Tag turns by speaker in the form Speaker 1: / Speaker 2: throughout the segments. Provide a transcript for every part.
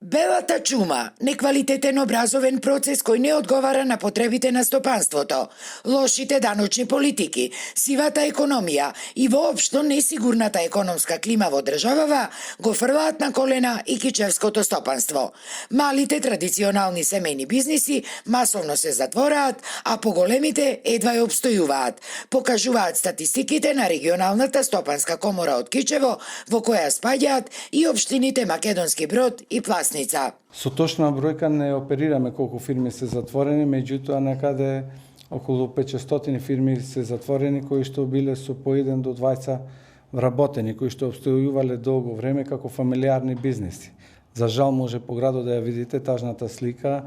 Speaker 1: Белата чума, неквалитетен образовен процес кој не одговара на потребите на стопанството, лошите даночни политики, сивата економија и воопшто несигурната економска клима во државава го фрлаат на колена и кичевското стопанство. Малите традиционални семејни бизниси масовно се затвораат, а поголемите едва ја обстојуваат, покажуваат статистиките на регионалната стопанска комора од Кичево, во која спаѓаат и општините Македонски Брод и Пласница.
Speaker 2: Со точна бројка не оперираме колку фирми се затворени, меѓутоа некаде околу 500 фирми се затворени кои што биле со по 1 до 20 вработени, кои што обстојувале долго време како фамилиарни бизниси. За жал може по градот да ја видите тажната слика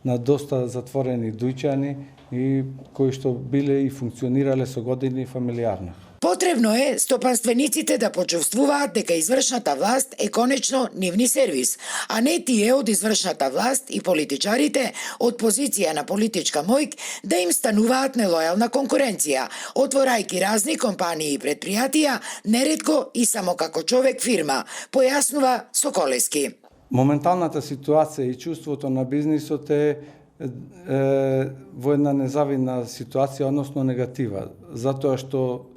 Speaker 2: на доста затворени дуќани и кои што биле и функционирале со години фамилиарно.
Speaker 1: Потребно е стопанствениците да почувствуваат дека извршната власт е конечно нивни сервис, а не тие од извршната власт и политичарите од позиција на политичка моќ да им стануваат нелојална конкуренција, отворајќи разни компании и предпријатија, неретко и само како човек фирма, појаснува Соколески.
Speaker 2: Моменталната ситуација и чувството на бизнисот е во една незавидна ситуација, односно негатива, затоа што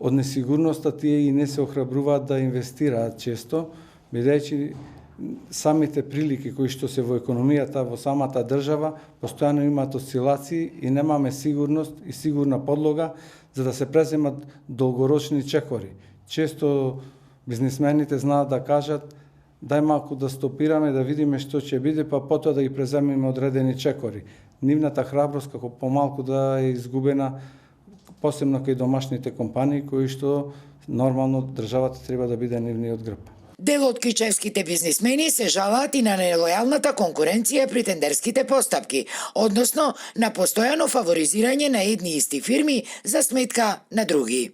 Speaker 2: од несигурноста тие и не се охрабруваат да инвестираат често, бидејќи самите прилики кои што се во економијата во самата држава постојано имаат осцилации и немаме сигурност и сигурна подлога за да се преземат долгорочни чекори. Често бизнисмените знаат да кажат дај малку да стопираме, да видиме што ќе биде, па потоа да ги преземеме одредени чекори. Нивната храброст како помалку да е изгубена, посебно кај домашните компании, кои што нормално државата треба да биде нивниот грб.
Speaker 1: Дел од кичевските бизнисмени се жалаат и на нелојалната конкуренција при тендерските постапки, односно на постојано фаворизирање на едни исти фирми за сметка на други.